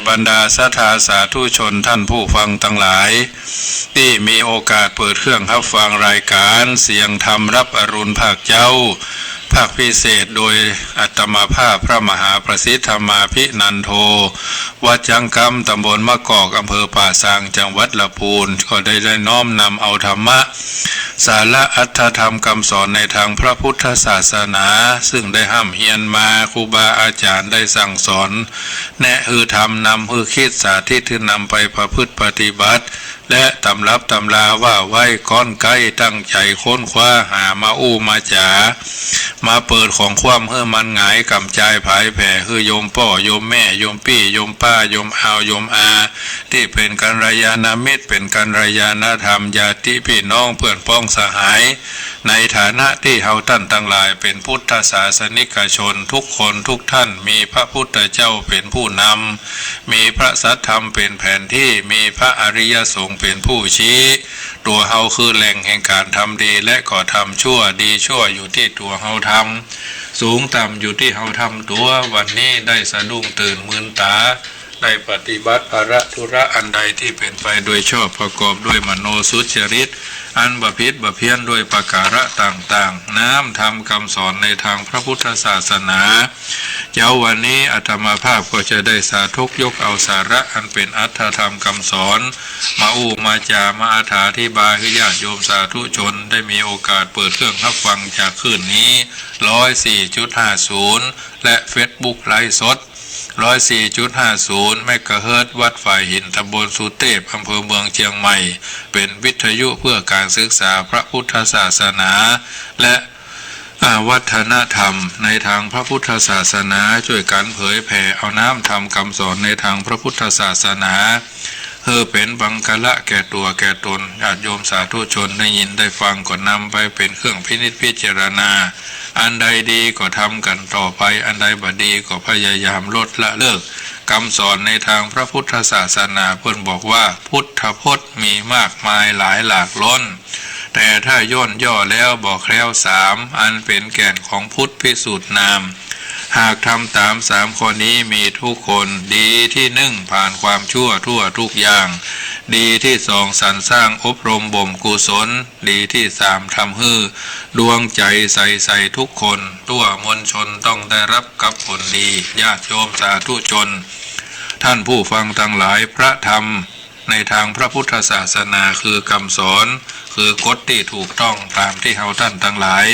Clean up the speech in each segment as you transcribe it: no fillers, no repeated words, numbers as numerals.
บรรดาศรัทธาสาธุชนท่านผู้ฟังทั้งหลายที่มีโอกาสเปิดเครื่องรับฟังรายการเสียงธรรมรับอรุณภาคเจ้าภาคพิเศษโดยอัตมาภาพพระมหาประสิทธิ์ธรรมาภินันโทวัดจังกำตำบลมะกอกอำเภอป่าซางจังหวัดลำพูนก็ได้น้อมนำเอาธรรมะสาระอัตถธรรมคำสอนในทางพระพุทธศาสนาซึ่งได้ห้ำเฮียนมาครูบาอาจารย์ได้สั่งสอนแนะฮือธรรมนำฮือคิดสาธิตที่นำไปประพฤติปฏิบัติและตำรับตำลาว่าไว้ก้อนใกล้ตั้งใจค้นคว้าหามาอู้มาจ๋ามาเปิดของความเฮือมันหงายกำจายผายแผ่คือโยมพ่อโยมแม่โยมพี่โยมป้าโยมอาวโยมอาที่เป็นกัลยาณมิตรเป็นกัลยาณธรรมญาติพี่น้องเพื่อนพ้องสหายในฐานะที่เฮาท่านทั้งหลายเป็นพุทธศาสนิกชนทุกคนทุกท่านมีพระพุทธเจ้าเป็นผู้นำมีพระสัทธรรมเป็นแผนที่มีพระอริยสงฆ์เป็นผู้ชี้ตัวเฮาคือแหล่งแห่งการทำดีและก่อทำชั่วดีชั่วอยู่ที่ตัวเฮาทำสูงต่ำอยู่ที่เฮาทำตัววันนี้ได้สะดุ้งตื่นมืนตาได้ปฏิบัติภารธุระอันใดที่เป็นไปโดยชอบประกอบด้วยมโนสุจริตอันบพิษบเพี้ยนด้วยประการะต่างๆน้ำทำคำสอนในทางพระพุทธศาสนาเจ้าวันนี้อาตมาภาพก็จะได้สาธกยกเอาสาระอันเป็นอัตถธรรมคำสอนมาอู้มาจามาอธิบายให้ญาติโยมสาธุชนได้มีโอกาสเปิดเครื่องรับฟังจากคืนนี้ 104.50 และเฟซบุ๊กไลฟ์สด104.50 เมกะเฮิรตซ์วัดฝ่ายหินตำบลสุเทพอำเภอเมืองเชียงใหม่เป็นวิทยุเพื่อการศึกษาพระพุทธศาสนาและวัฒนธรรมในทางพระพุทธศาสนาช่วยกันเผยแผ่เอาน้ำทำคำสอนในทางพระพุทธศาสนาเป็นบังกะละแก่ตัวแก่ตนญาติโยมสาธุชนได้ยินได้ฟังก็นำไปเป็นเครื่องพินิจพิจารณาอันใดดีก็ทำกันต่อไปอันใดบ่ดีก็พยายามลดละเลิกคำสอนในทางพระพุทธศาสนาเพิ่นบอกว่าพุทธพจน์มีมากมายหลายหลากล้นแต่ถ้าย่นย่อแล้วบอกแคล้ว3อันเป็นแก่นของพุทธพิสูจน์นามหากทำตาม3ข้อนี้มีทุกคนดีที่1ผ่านความชั่วทั่วทุกอย่างดีที่2สรรสร้างอบรมบ่มกุศลดีที่3ทำให้ดวงใจใสทุกคนตัวมวลชนต้องได้รับกับผลดีญาติโยมสาธุชนท่านผู้ฟังทั้งหลายพระธรรมในทางพระพุทธศาสนาคือคำสอนคือกฎที่ถูกต้องตามที่เฮาท่านทั้งหลาย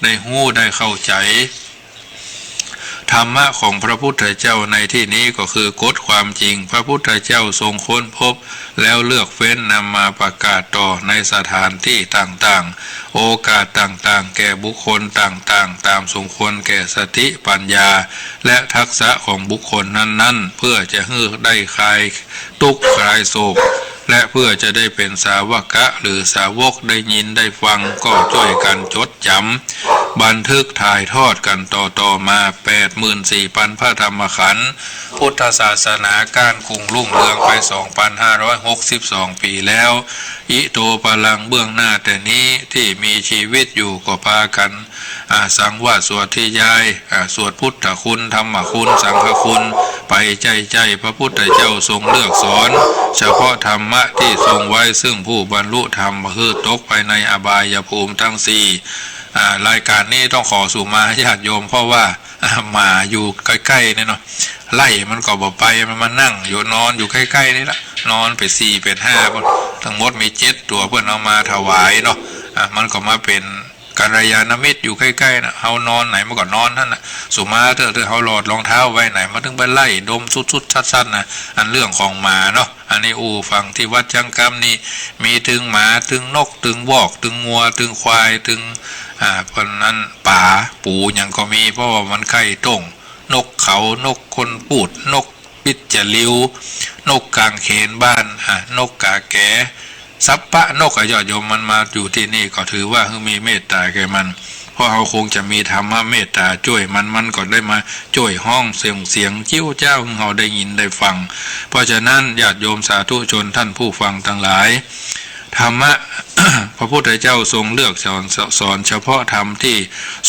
ได้ฮู้ได้เข้าใจธรรมะของพระพุทธเจ้าในที่นี้ก็คือกฎความจริงพระพุทธเจ้าทรงค้นพบแล้วเลือกเฟ้นนำมาประกาศต่อในสถานที่ต่างๆโอกาสต่างๆแก่บุคคลต่างๆตามสมควรแก่สติปัญญาและทักษะของบุคคลนั้นๆเพื่อจะให้ได้คลายทุกข์คลายโศกและเพื่อจะได้เป็นสาวกะหรือสาวกได้ยินได้ฟังก็ช่วยกันจดจำบันทึกถ่ายทอดกันต่อมา 84,000 พระธรรมขันธ์พุทธศาสนาการกรุงรุ่งเรืองไป 2,562 ปีแล้วอิโตปลังเบื้องหน้าแต่นี้ที่มีชีวิตอยู่ก็พากันสังวาสสวดที่ยายสวดพุทธคุณธรรมคุณสังฆคุณไปใจพระพุทธเจ้าทรงเลือกสอนเฉพาะธรรมะที่ทรงไว้ซึ่งผู้บรรลุธรรมคือตกไปในอบายภูมิทั้ง4รายการนี้ต้องขอสู่มาญาติโยมเพราะว่ามาอยู่ใกล้ๆนี่เนาะไล่มันก็บ่ไปมันมานั่งอยู่นอนอยู่ใกล้ๆนี่ละนอนไป4เป็น5พุ่นทั้งหมดมี7ตัวเพื่อนเอามาถวายเนาะมันก็มาเป็นกัลยาณมิตรอยู่ใกล้ๆนะเฮานอนไหนมันก็นอนท่านนะสุมาเถอะเฮาหลอดรองเท้าไว้ไหนมาถึงไปไล่ดมสุดๆสั้นๆนะอันเรื่องของหมาเนาะอันนี้ฟังที่วัดจังกำนี่มีถึงหมาถึงนกถึงวอกถึงงัวถึงควายถึงเพราะนั้นป่าปูอย่างก็มีเพราะว่ามันไข่ต้งนกเขานกคนปูดนกปิดจะลิ้วนกกางเขนบ้านนกกาแกสัปปะนกยอดยมมันมาอยู่ที่นี่ก็ถือว่ามีเมตตาแก่มันเพราะเขาคงจะมีธรรมะเมตตาช่วยมันก็ได้มาช่วยห้องเสียงจิ้วเจ้าเขาได้ยินได้ฟังเพราะฉะนั้นญาติโยมสาธุชนท่านผู้ฟังทั้งหลายธ ธรรมะ พระพุทธเจ้าทรงเลือกสอนเฉพาะธรรมที่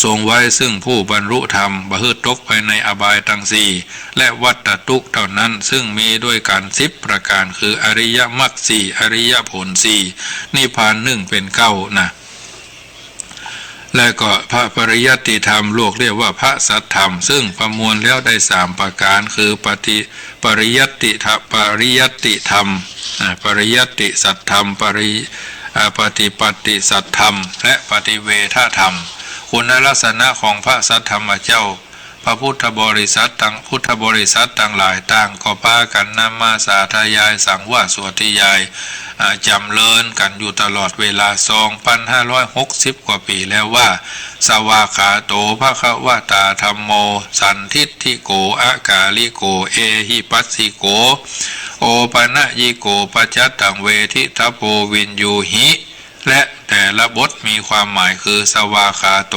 ทรงไว้ซึ่งผู้บรรลุธรรมบ่ฮืดตกไปในอบายทั้งสี่และวัฏทุกข์เท่านั้นซึ่งมีด้วยกัน10ประการคืออริยมรรคสี่อริยผลสี่นิพพาน1เป็น9นะและก็พระปริยัติธรรมโลกเรียกว่าพระสัทธรรมซึ่งประมวลแล้วได้3ประการคือปริยัติธรรมปริยัติสัทธรรมปฏิปัติสัทธรรมและปฏิเวทธรรมคุณลักษณะของพระสัทธรรมเจ้าพระพุทธบริษัทต่างหลายต่างก็พากันนำมาสาธยายสังวาสวดยายจำเริญกันอยู่ตลอดเวลา 2,560 กว่าปีแล้วว่าสวากขาโตภควตาธัมโมสันทิฏฐิโกอากาลิโกเอหิปัสสิโกโอปนะยิโกปัจจตังเวทิทโพวินยูหิและแต่ละบทมีความหมายคือสวากขาโต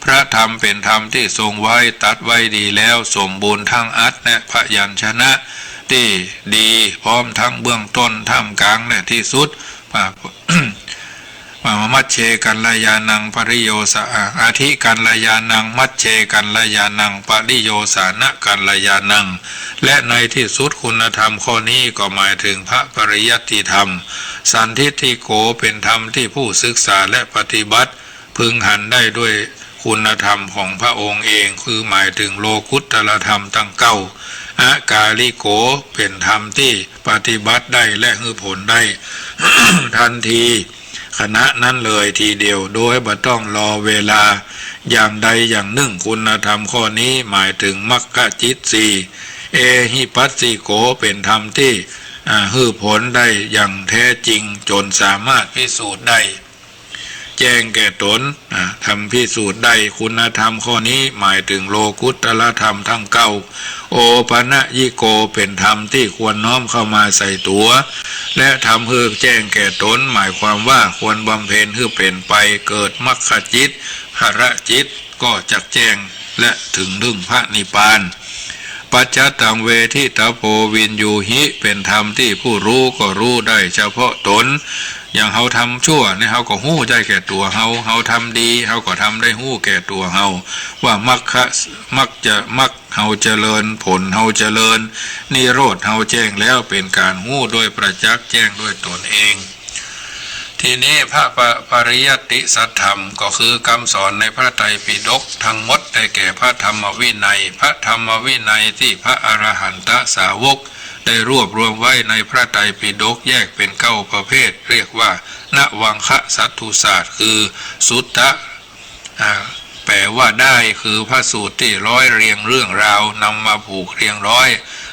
พระธรรมเป็นธรรมที่ทรงไว้ตัดไว้ดีแล้วสมบูรณ์ทั้งอัตและพยัญชนะที่ดีพร้อมทั้งเบื้องต้นท่ามกลางและที่สุด มัชเชกันลายานังปริโยสาอาทิกันลายานังมัชเชกันลายานังปริโยสานะกันลายานังและในที่สุดคุณธรรมข้อนี้ก็หมายถึงพระปริยัติธรรมสันทิฏฐิโกเป็นธรรมที่ผู้ศึกษาและปฏิบัติพึงหันได้ด้วยคุณธรรมของพระองค์เองคือหมายถึงโลกุตตรธรรมทั้ง9อากาลิโกเป็นธรรมที่ปฏิบัติได้และให้ผลได้ ทันทีขณะนั้นเลยทีเดียวโดยบ่ต้องรอเวลาอย่างใดอย่างหนึ่งคุณธรรมข้อนี้หมายถึงมรรคจิตสี่เอหิปัสสิโกเป็นธรรมที่ให้ผลได้อย่างแท้จริงจนสามารถพิสูจน์ได้แจ้งแก่ตนทำพิสูจน์ได้คุณธรรมข้อนี้หมายถึงโลกุตตรธรรมทั้ง9โอปนะยิโกเป็นธรรมที่ควรน้อมเข้ามาใส่ตัวและทำให้แจ้งแก่ตนหมายความว่าควรบำเพ็ญให้เป็นไปเกิดมรรคจิตภรจิตก็จักแจ้งและถึงพระนิพพานปัจจตังเวทิตโพวินยูหิเป็นธรรมที่ผู้รู้ก็รู้ได้เฉพาะตนอย่างเฮาทำชั่วเนี่ยเฮาก็หู้ใจแก่ตัวเฮาทำดีเฮาก็ทำได้หู้แก่ตัวเฮาว่ามรรคเฮาเจริญผลเฮาเจริญนิโรธเฮาแจ้งแล้วเป็นการหู้โดยประจักษ์แจ้งด้วยตนเองทีนี้พระปริยัติสัทธรรมก็คือคำสอนในพระไตรปิฎกทั้งหมดได้แก่พระธรรมวินัยพระธรรมวินัยที่พระอรหันตสาวกได้รวบรวมไว้ในพระไตรปิฎกแยกเป็น9ประเภทเรียกว่านวังคะสัตถุศาสตร์คือสุตตะแปลว่าได้คือพระสูตรที่ร้อยเรียงเรื่องราวนำมาผูกเรียงร้อย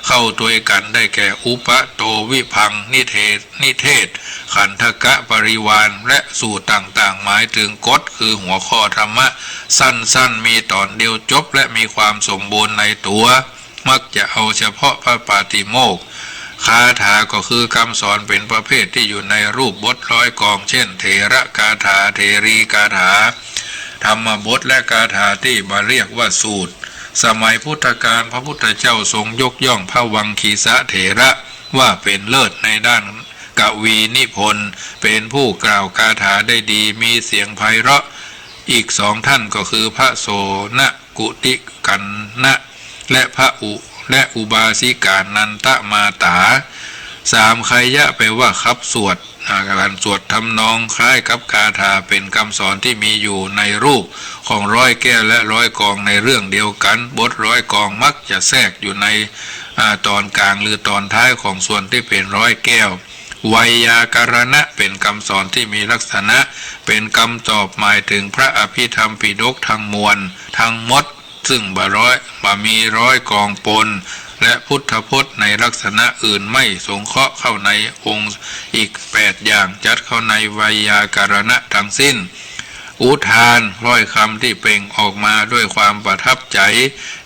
เข้าด้วยกันได้แก่อุปโตวิพังนิเทศขันธกะปริวารและสูตรต่างๆหมายถึงกฎคือหัวข้อธรรมะสั้นๆมีตอนเดียวจบและมีความสมบูรณ์ในตัวมักจะเอาเฉพาะพระปาติโมกข์คาถาก็คือคำสอนเป็นประเภทที่อยู่ในรูปบทร้อยกองเช่นเถระกาถาเทรีกาถาธรรมบทและกาถาที่มาเรียกว่าสูตรสมัยพุทธกาลพระพุทธเจ้าทรงยกย่องพระวังคีสะเถระว่าเป็นเลิศในด้านกวีนิพนธ์เป็นผู้กล่าวกาถาได้ดีมีเสียงไพเราะอีก2ท่านก็คือพระโสนกุติกันนะและพระอุบาสิกานันตมาตา3ไคยะแปลว่าคับสวดการสวดทำนองคล้ายกับคาถาเป็นคำสอนที่มีอยู่ในรูปของร้อยแก้วและร้อยกองในเรื่องเดียวกันบทร้อยกองมักจะแทรกอยู่ในตอนกลางหรือตอนท้ายของส่วนที่เป็นร้อยแก้วไวยาการณะเป็นคำสอนที่มีลักษณะเป็นคำตอบหมายถึงพระอภิธรรมปิฎกทั้งมวลทั้งหมดซึ่งมีร้อยกองปนและพุทธพจน์ในลักษณะอื่นไม่สงเคราะห์เข้าในองค์อีก8อย่างจัดเข้าในไวยาการณะทั้งสิ้นอุทานร้อยคำที่เปล่งออกมาด้วยความประทับใจ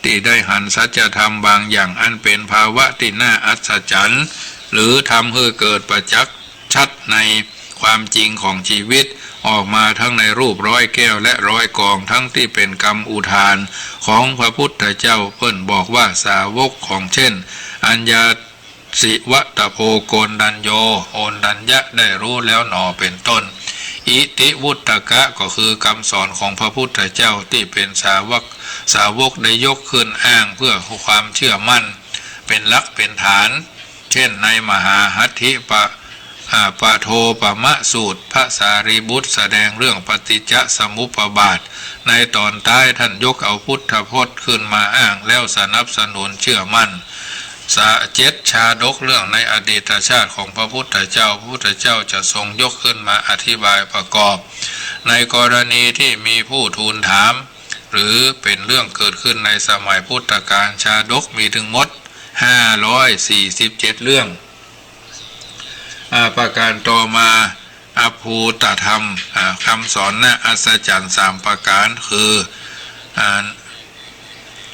ที่ได้หันสัจธรรมบางอย่างอันเป็นภาวะที่น่าอัศจรรย์หรือทำให้เกิดประจักษ์ชัดในความจริงของชีวิตออกมาทั้งในรูปร้อยแก้วและร้อยกองทั้งที่เป็นคำอุทานของพระพุทธเจ้าเพิ่นบอกว่าสาวกของเช่นอัญญา สิวะตะโพโกนดัญโยโอนดัญญะได้รู้แล้วหนอเป็นต้นอิติวุตตกะก็คือคำสอนของพระพุทธเจ้าที่เป็นสาวกได้ยกขึ้นอ้างเพื่อความเชื่อมั่นเป็นหลักเป็นฐานเช่นในมหาหัตถิปะโทปมะสูตรพระสารีบุตรแสดงเรื่องปฏิจจสมุปบาทในตอนท้ายท่านยกเอาพุทธพจน์ขึ้นมาอ้างแล้วสนับสนุนเชื่อมั่นเจ็ดชาดกเรื่องในอดีตชาติของพระพุทธเจ้าจะทรงยกขึ้นมาอธิบายประกอบในกรณีที่มีผู้ทูลถามหรือเป็นเรื่องเกิดขึ้นในสมัยพุทธกาลชาดกมีถึงหมด547เรื่องประการต่อมาอภูตธรรมคำสอนน่าอัศจรรย์3ประการคือ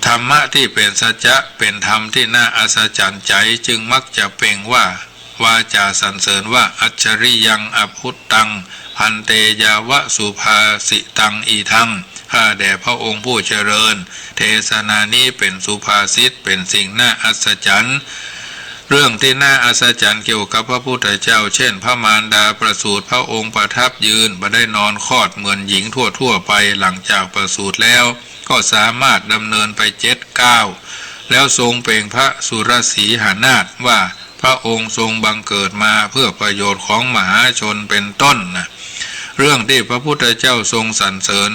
ธรรมะที่เป็นสัจจะเป็นธรรมที่น่าอัศจรรย์ใจจึงมักจะเปล่งว่าวาจาสรรเสริญว่าอัจฉริยังอภุตตังพันเตยาวะสุภาสิตังอีทังข้าแด่พระองค์ผู้เจริญเทศนานี้เป็นสุภาษิตเป็นสิ่งน่าอัศจรรย์เรื่องที่น่าอัศจรรย์เกี่ยวกับพระพุทธเจ้าเช่นพระมารดาประสูติพระองค์ประทับยืนบ่ได้นอนคลอดเหมือนหญิงทั่วไปหลังจากประสูติแล้วก็สามารถดำเนินไป7-9แล้วทรงเปล่งพระสุรสีหนาถว่าพระองค์ทรงบังเกิดมาเพื่อประโยชน์ของมหาชนเป็นต้นนะเรื่องที่พระพุทธเจ้าทรงสรรเสริญ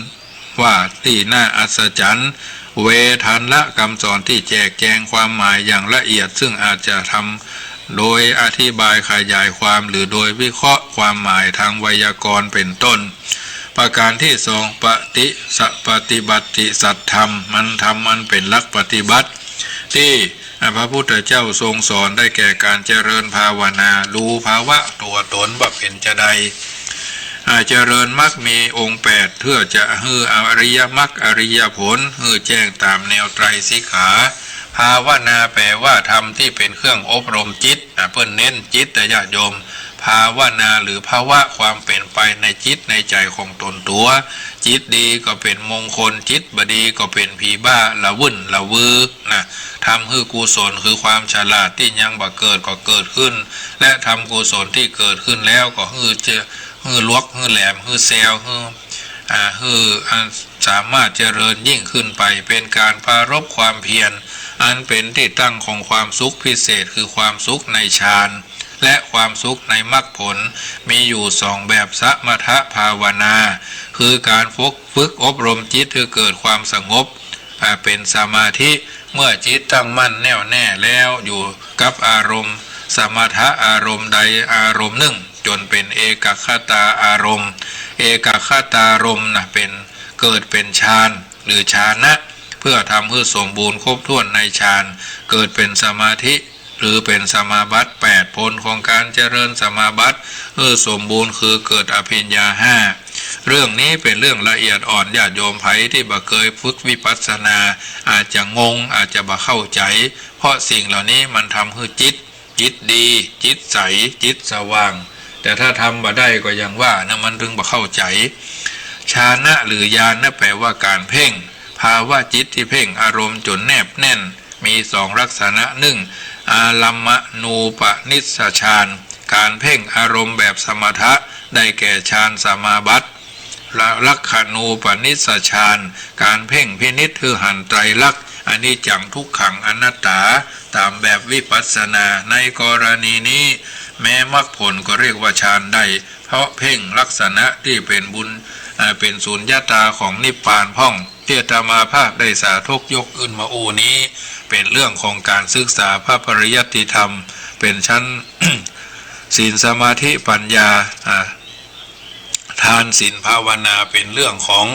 ว่าที่น่าอัศจรรย์เวทันละคำสอนที่แจกแจงความหมายอย่างละเอียดซึ่งอาจจะทำโดยอธิบายขยายความหรือโดยวิเคราะห์ความหมายทางไวยากรณ์เป็นต้นประการที่2ปฏิบัติสัตธรรมมันเป็นหลักปฏิบัติที่พระพุทธเจ้าทรงสอนได้แก่การเจริญภาวนารู้ภาวะตัวตนว่าเป็นจะใดเจริญมรรคมีองค์8เพื่อจะฮืออริยมรรคอริยผลฮือแจ้งตามแนวไตรสิกขาภาวนาแปลว่าธรรมที่เป็นเครื่องอบรมจิตเพิ่นเน้นจิตแต่ญาติโยมภาวนาหรือภาวะความเป็นไปในจิตในใจของตนตัวจิตดีก็เป็นมงคลจิตบดีก็เป็นผีบ้าละวุ่นละวือนะทำคือกุศลคือความฉลาดที่ยังบ่เกิดก็เกิดขึ้นและทำกุศลที่เกิดขึ้นแล้วก็ฮือลวกฮือแหลมฮือแซวฮือสามารถเจริญยิ่งขึ้นไปเป็นการปรารภความเพียรอันเป็นที่ตั้งของความสุขพิเศษคือความสุขในฌานและความสุขในมรรคผลมีอยู่2แบบสมถภาวนาคือการฝึกอบรมจิตให้เกิดความสงบเป็นสมาธิเมื่อจิตตั้งมั่นแน่วแน่แล้วอยู่กับอารมณ์สมถะอารมณ์ใดอารมณ์หนึ่งจนเป็นเอกคตาอารมณ์เอกคตารมณ์เป็นเกิดเป็นฌานหรือฌานะเพื่อทำให้สมบูรณ์ครบถ้วนในฌานเกิดเป็นสมาธิหรือเป็นสมาบัติ8ผลของการเจริญสมาบัติสมบูรณ์คือเกิดอภิญญา5เรื่องนี้เป็นเรื่องละเอียดอ่อนญาติโยมไผที่บ่เคยฝึกวิปัสสนาอาจจะงงอาจจะบ่เข้าใจเพราะสิ่งเหล่านี้มันทำให้จิตดีจิตใสจิตสว่างแต่ถ้าทำบ่ได้ก็ยังว่านะมันถึงบ่เข้าใจฌานะหรือญาณแปลว่าการเพ่งภาวะจิตที่เพ่งอารมณ์จนแนบแน่นมี2ลักษณะ1อาลัมมณูปนิสสฌานการเพ่งอารมณ์แบบสมถะได้แก่ฌานสมาบัติลักขณูปนิสสฌานการเพ่งพินิจคือหันไตรลักษณ์อนิจจังทุกขังอนัตตาตามแบบวิปัสสนาในกรณีนี้แม้มรรคผลก็เรียกว่าฌานได้เพราะเพ่งลักษณะที่เป็นบุญเป็นสุญญตาของนิพพานพ่องที่อาตมาภาพได้สาธกยกขึ้นมานี้เป็นเรื่องของการศึกษาพระปริยัติธรรมเป็นชั้น ศีลสมาธิปัญญาทานศีลภาวนาเป็นเรื่องของ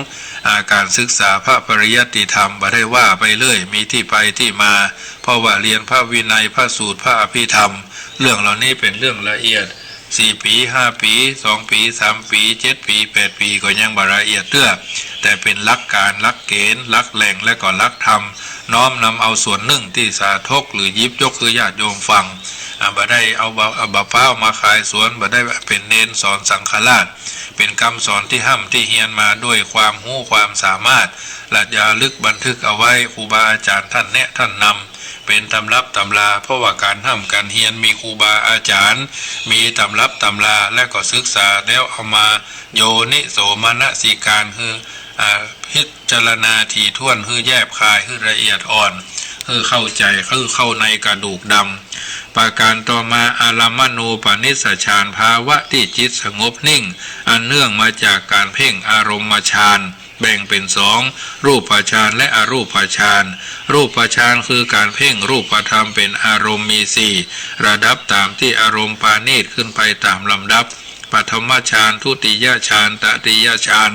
การศึกษาพระปริยัติธรรมบ่ได้ว่าไปเรื่อยมีที่ไปที่มาเพราะว่าเรียนพระวินัยพระสูตรพระอภิธรรมเรื่องเหล่านี้เป็นเรื่องละเอียด4 ปี5 ปี2 ปี3 ปี7 ปี8 ปีก็ยังบ่ละเอียดเตื้อแต่เป็นหลักการหลักเกณฑ์หลักแหล่งและก็หลักธรรมน้อมนำเอาส่วนหนึ่งที่สาธกหรือยิบยกคือญาติโยมฟัง บ่ได้เอาบะเป้ามาขายสวนบ่ได้เป็นเน้นสอนสังฆราชเป็นคำสอนที่ห้ำที่เฮียนมาด้วยความรู้ความสามารถและอย่าลึกบันทึกเอาไว้ครูบาอาจารย์ท่านแนะท่านนำเป็นตำรับตำราเพราะว่าการห้ำการเฮียนมีครูบาอาจารย์มีตำรับตำราและก็ศึกษาแล้วเอามาโยนิโสมนสิการคือพิจารณาถี่ถ้วนคือแยบคายคือละเอียดอ่อนคือเข้าใจคือเข้าในกระดูกดำประการต่อมาอารามณูปนิสสฌานภาวะที่จิตสงบนิ่งอันเนื่องมาจากการเพ่งอารมณ์ฌานแบ่งเป็นสองรูปฌานและอรูปฌานรูปฌานคือการเพ่งรูปธรรมเป็นอารมณ์มีสี่ระดับตามที่อารมณ์ปาณีตขึ้นไปตามลำดับปฐมฌานทุติยฌานตติยฌาน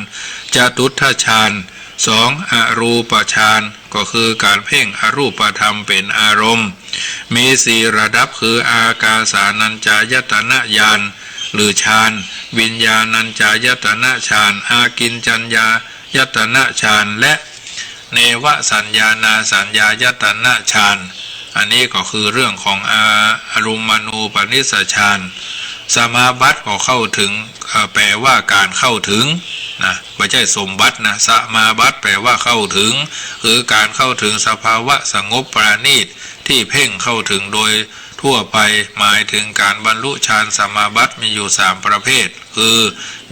จตุตถฌานสองอรูปฌานก็คือการเพ่งอรูปธรรมเป็นอารมณ์มีสี่ระดับคืออากาสานัญจายตนะญาณหรือฌานวิญญาณัญจายตนะฌานอากิญจัญญายตนะฌานและเนวสัญญานาสัญญายตนะฌานอันนี้ก็คือเรื่องของอารมณูปนิสสฌานสมาบัติก็เข้าถึงแปลว่าการเข้าถึงนะไม่ใช่สมบัตินะสมาบัติแปลว่าเข้าถึงคือการเข้าถึงสภาวะสงบปราณีตที่เพ่งเข้าถึงโดยทั่วไปหมายถึงการบรรลุฌานสมาบัติมีอยู่3ประเภทคือ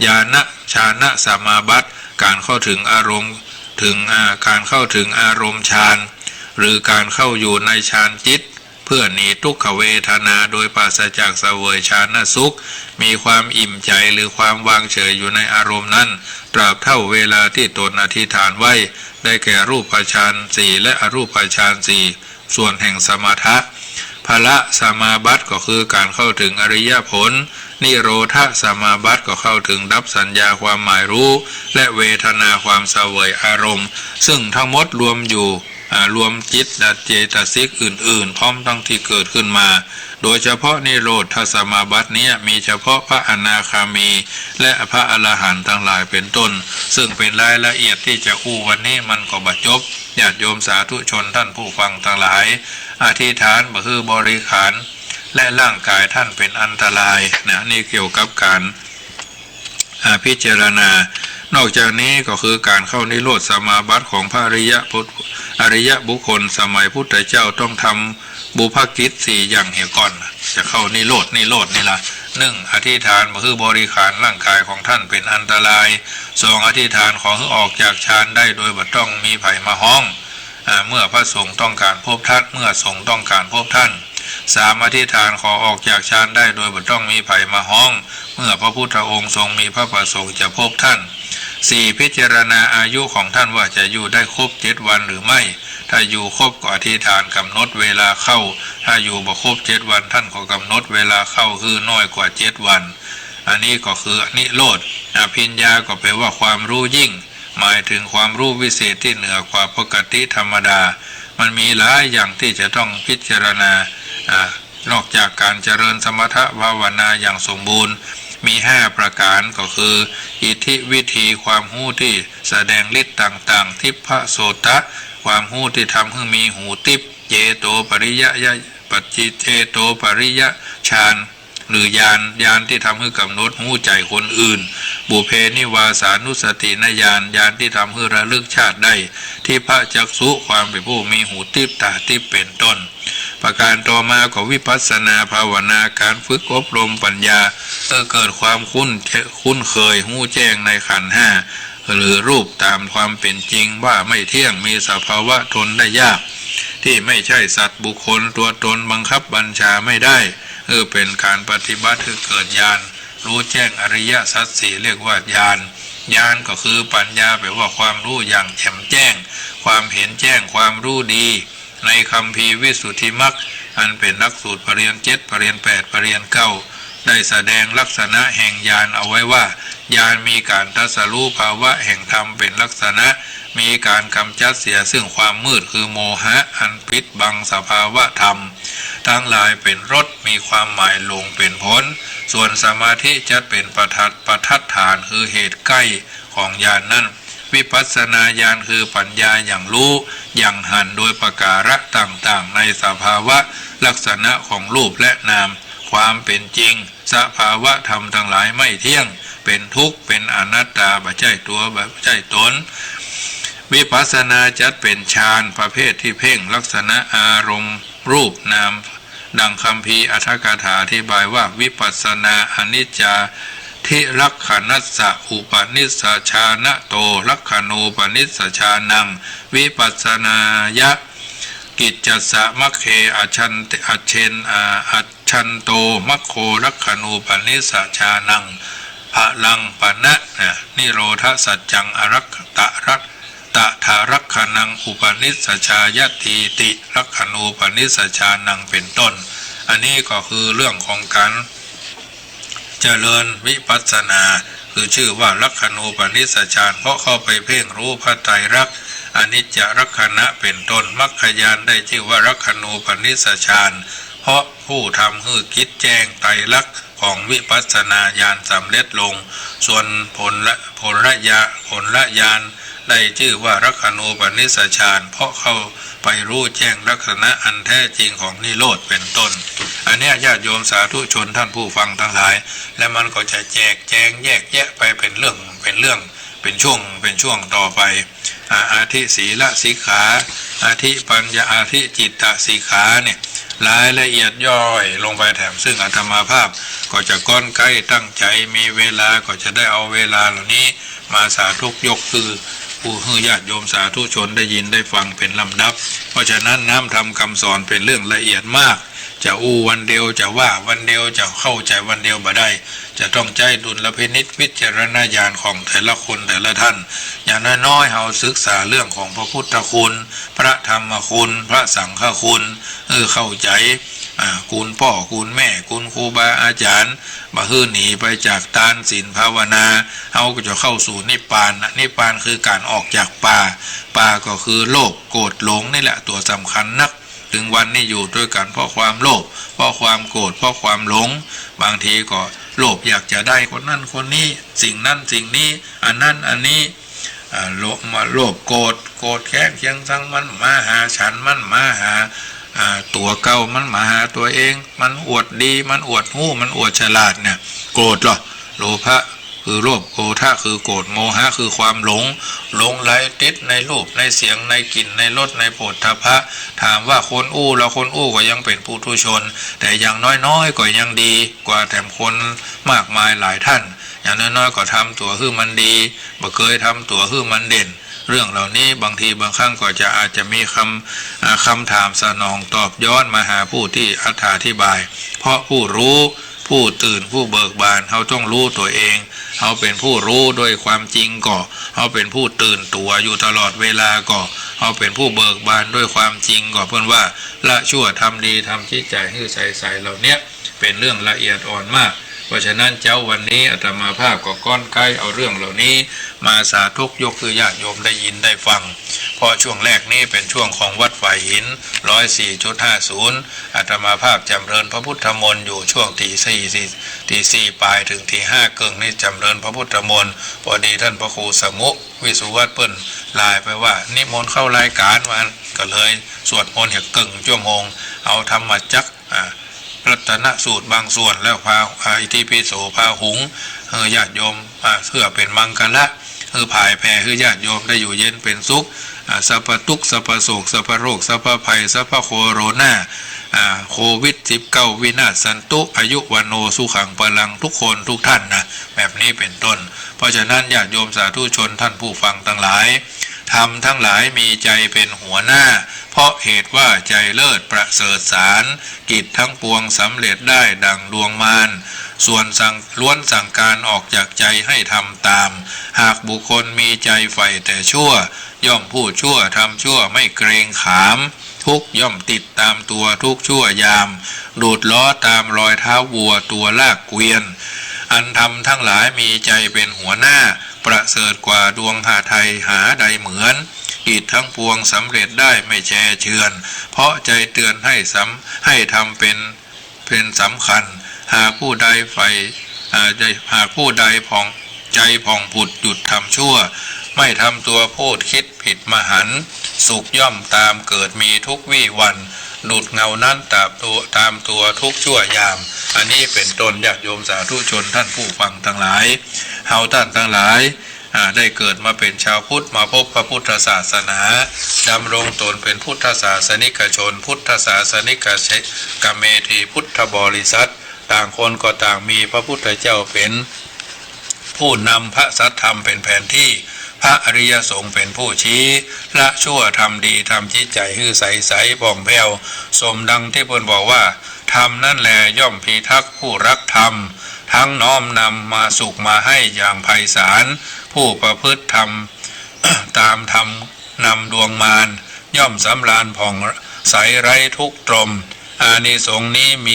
ญาณฌานสมาบัติการเข้าถึงอารมณ์การเข้าถึงอารมณ์ฌานหรือการเข้าอยู่ในฌานจิตเพื่อหนีทุกขเวทนาโดยปราศจากเสวยฌานสุขมีความอิ่มใจหรือความวางเฉยอยู่ในอารมณ์นั้นตราบเท่าเวลาที่ตนอธิษฐานไว้ได้แก่รูปฌานสี่และอรูปฌานสี่ส่วนแห่งสมถะภละสมาบัติก็คือการเข้าถึงอริยผลนิโรธสมาบัติก็เข้าถึงดับสัญญาความหมายรู้และเวทนาความเสวยอารมณ์ซึ่งทั้งหมดรวมอยู่รวมจิตและเจตสิกอื่นๆพร้อมทั้งที่เกิดขึ้นมาโดยเฉพาะนิโรธสมาบัตินี้มีเฉพาะพระอนาคามีและพระอรหันต์ทั้งหลายเป็นต้นซึ่งเป็นรายละเอียดที่จะอู้วันนี้มันก็บรรจบญาติโยมสาธุชนท่านผู้ฟังทั้งหลายอธิษฐานบ่คือบริขารและร่างกายท่านเป็นอันตรายนะนี่เกี่ยวกับการพิจารณานอกจากนี้ก็คือการเข้านิโรธสมาบัติของพระอริยบุคคลสมัยพุทธเจ้าต้องทำบุพกิจ4อย่างเหตุก่อนจะเข้านิโรธนี่ล่ะ1อธิษฐานก็คือบริขารร่างกายของท่านเป็นอันตราย2อธิษฐานขอให้ออกจากฌานได้โดยบ่ต้องมีไผมาห้องเมื่อพระสงฆ์ต้องการพบท่านเมื่อสงฆ์ต้องการพบท่าน3อธิษฐานขอออกจากฌานได้โดยบ่ต้องมีไผมาห้องเมื่อพระพุทธองค์ทรงมีพระประสงค์จะพบท่าน4พิจารณาอายุของท่านว่าจะอยู่ได้ครบ7วันหรือไม่ถ้าอยู่ครบก็อธิษฐานกำหนดเวลาเข้าถ้าอยู่บ่ครบ7วันท่านก็กำหนดเวลาเข้าคือน้อยกว่า7วันอันนี้ก็คือนิโรธอภิญญาก็แปลว่าความรู้ยิ่งหมายถึงความรู้วิเศษที่เหนือกว่าปกติธรรมดามันมีหลายอย่างที่จะต้องพิจารณานอกจากการเจริญสมถภาวนาอย่างสมบูรณ์มี5ประการก็คืออิทธิวิธีความรู้ที่แสดงฤทธิ์ต่างๆทิพพโสตะความรู้ที่ทำให้มีหูทิพย์เจโตปริยะปัจจิเจโตปริยะฌานหรือญาณที่ทำให้กำหนดหูใจคนอื่นบุเพนิวาสานุสตินญาณที่ทำให้ระลึกชาติได้ที่พระจักษุความเป็นผู้มีหูทิพย์ตาทิพย์เป็นต้นประการต่อมาก็วิปัสสนาภาวนาการฝึกอบรมปัญญาเกิดความคุ้นเคยหู้แจ้งในขันธ์ห้าหรือรูปตามความเป็นจริงว่าไม่เที่ยงมีสภาวะทนได้ยากที่ไม่ใช่สัตว์บุคคลตัวตนบังคับบัญชาไม่ได้เป็นการปฏิบัติให้เกิดญาณรู้แจ้งอริยสัจสี่เรียกว่าญาณก็คือปัญญาแปลว่าความรู้อย่างแจ่มแจ้งความเห็นแจ้งความรู้ดีในคัมภีร์วิสุทธิมรรคอันเป็นหลักสูตรปริญญา7ปริญญา8ปริญญา9ได้แสดงลักษณะแห่งญาณเอาไว้ว่าญาณมีการตรัสรู้ภาวะแห่งธรรมเป็นลักษณะมีการกำจัดเสียซึ่งความมืดคือโมหะอันปิดบังสภาวะธรรมทั้งหลายเป็นรสมีความหมายลงเป็นผลส่วนสมาธิจะเป็นประทัดฐานคือเหตุใกล้ของญาณนั้นว วิปัสสนาญาณคือปัญญาอย่างรู้อย่างหันโดยประการะต่างๆในสภาวะลักษณะของรูปและนามความเป็นจริงสภาวะธรรมทั้งหลายไม่เที่ยงเป็นทุกข์เป็นอนัตตาบ่ใช่ตัวบ่ใช่ตนวิปัสสนาจัดเป็นฌานประเภทที่เพ่งลักษณะอารมณ์รูปนามดังคัมภีร์อรรถกถาอธิบายว่าวิปัสสนาอนิจจาทิลักขณัสสะอุปนิสสชานะโตลักขณูปนิสสชานังวิปัสสนายะกิจจัสสะมัคเคอชันอัจเชนอัจชันโตมัคโคลักขณูปนิสสชานังภะลังปะนะนิโรธสัจจังอรักตะรัตตะทารักขณังอุปนิสสชายติติลักขณูปนิสสชานังเป็นต้นอันนี้ก็คือเรื่องของการเจริญวิปัสสนาคือชื่อว่าลักขณูปนิสสฌานเพราะเข้าไปเพ่งรู้พระไตรลักษณ์อนิจจลักขณะเป็นต้นมรรคญาณได้ชื่อว่าลักขณูปนิสสฌานเพราะผู้ทำให้คิดแจ้งไตรลักษณ์ของวิปัสสนาญาณสำเร็จลงส่วนผลละญาณได้ชื่อว่าลักขณูปนิสสฌานเพราะเข้าไปรู้แจ้งลักษณะอันแท้จริงของนิโรธเป็นต้นอันนี้ญาติโยมสาธุชนท่านผู้ฟังทั้งหลายและมันก็จะแจกแจงแยกแยะไปเป็นเรื่องเป็นช่วงต่อไปอาทิศีลสิกขาอาทิปัญญาอาทิจิตตสิกขาเนี่ยรายละเอียดย่อยลงไปแถมซึ่งอาตมาภาพก็จะก้อนใกล้ตั้งใจมีเวลาก็จะได้เอาเวลาเหล่านี้มาสาธุยกคือผู้ให้ญาติโยมสาธุชนได้ยินได้ฟังเป็นลำดับเพราะฉะนั้นน้ำทำคำสอนเป็นเรื่องละเอียดมากจะวันเดียวจะว่าวันเดียวจะเข้าใจวันเดียวบ่ได้จะต้องใจดุลพินิจวิจารณญาณของแต่ละคนแต่ละท่านอย่างน้อยๆเราศึกษาเรื่องของพระพุทธคุณพระธรรมคุณพระสังฆคุณเข้าใจคุณพ่อคุณแม่คุณครูบาอาจารย์บ่ฮื้อหนีไปจากทานศีลภาวนาเฮาก็จะเข้าสู่นิพพานนิพพานคือการออกจากป่าก็คือโลภโกรธหลงนี่แหละตัวสำคัญนักถึงวันนี้อยู่ด้วยกันเพราะความโลภเพราะความโกรธเพราะความหลงบางทีก็โลภอยากจะได้คนนั้นคนนี้สิ่งนั้นสิ่งนี้อันนั้นอันนี้โลภโกรธแค้นเคียงซังมันมาหาฉันมันมาหาตัวเก่ามันมาหาตัวเองมันอวดดีมันอวดหู้มันอวดฉลาดเนี่ยโกรธหรอโลภะคือโลภโกธะคือโกรธโมหะคือความหลงไหลติดในรูปในเสียงในกลิ่นในรสในโผฏฐัพพะถามว่าคนแล้วคนก็ยังเป็นปุถุชนแต่อย่างน้อยๆก็ยังดีกว่าแถมคนมากมายหลายท่านอย่างน้อยๆก็ทำตัวคือมันดีบ่เคยทำตัวคือมันเด่นเรื่องเหล่านี้บางทีบางครั้งก็จะอาจจะมีคำถามสนองตอบย้อนมาหาผู้ที่อธิบายเพราะผู้รู้ผู้ตื่นผู้เบิกบานเขาต้องรู้ตัวเองเขาเป็นผู้รู้โดยความจริงก็เขาเป็นผู้ตื่นตัวอยู่ตลอดเวลาก็เขาเป็นผู้เบิกบานด้วยความจริงก็เพื่อนว่าละชั่วทำดีทำจิตใจให้ใสๆเหล่านี้เป็นเรื่องละเอียดอ่อนมากเพราะฉะนั้นเจ้าวันนี้อาตมาภาพก็ก้อนใกล้เอาเรื่องเหล่านี้มาสาธกยกคือญาติโยมได้ยินได้ฟังเพราะช่วงแรกนี้เป็นช่วงของวัดฝ่ายหิน 104.50 อาตมาภาพจำเริญพระพุทธมนต์อยู่ช่วงตีสี่ปลายถึงตีห้าเกิงนี่จำเริญพระพุทธมนต์พอดีท่านพระครูสมุวิสุวัตเปิ้นไลน์ไปว่านิมนต์เข้ารายการวันก็เลยสวดมนต์เหกเกิงชั่วโมงเอาธรรมจักรรัตนสูตรบางส่วนแล้วพาอิติปิโสพาหุงญาติโยมเพื่อเป็นมังคละผายแผ่ให้ญาติโยมได้อยู่เย็นเป็นสุขสัพพทุกข์สัพพโศกสัพพโรคสัพพภัยสัพพโคโรนาโควิด-19วินาศสันตุอายุวันโนสุขังพลังทุกคนทุกท่านนะแบบนี้เป็นต้นเพราะฉะนั้นญาติโยมสาธุชนท่านผู้ฟังทั้งหลายธรรมทั้งหลายมีใจเป็นหัวหน้าเพราะเหตุว่าใจเลิศประเสริฐสารกิจทั้งปวงสำเร็จได้ดังดวงมารส่วนล้วนสั่งการออกจากใจให้ทำตามหากบุคคลมีใจใฝ่แต่ชั่วย่อมพูดชั่วทำชั่วไม่เกรงขามทุกย่อมติดตามตัวทุกชั่วยามดูดล้อตามรอยเท้าวัวตัวลากเกวียนอันธรรมทั้งหลายมีใจเป็นหัวหน้าประเสริฐกว่าดวงหาไทยหาใดเหมือนกิจทั้งปวงสำเร็จได้ไม่แช่เชือนเพราะใจเตือนให้ทำเป็นสำคัญหากผู้ใดผ่องใจผ่องผุดหยุดทำชั่ว ไม่ทำตัวพูดคิดผิดมหันต์สุขย่อมตามเกิดมีทุกวี่วันดุดเงานั้นตามตัวทุกชั่วยามอันนี้เป็นต้นญาติโยมสาธุชนท่านผู้ฟังทั้งหลายเฮาท่านทั้งหลายได้เกิดมาเป็นชาวพุทธมาพบพระพุทธศาสนาดำรงตนเป็นพุทธศาสนิกชนพุทธศาสนิกเมธีพุทธบริษัทต่างคนก็ต่างมีพระพุทธเจ้าเป็นผู้นำพระสัทธรรมเป็นแผนที่พระอริยสงฆ์เป็นผู้ชี้ละชั่วทำดีทำจิตใจให้ใสผ่องแผ้วสมดังที่เพิ่นบอกว่าธรรมนั่นแลย่อมพิทักษ์ผู้รักธรรมทั้งน้อมนำมาสุขมาให้อย่างไพศาลผู้ประพฤติธรรม ตามธรรมนำดวงมารย่อมสำราญผ่องใสไร้ทุกข์ตรมอานิสงส์นี้มี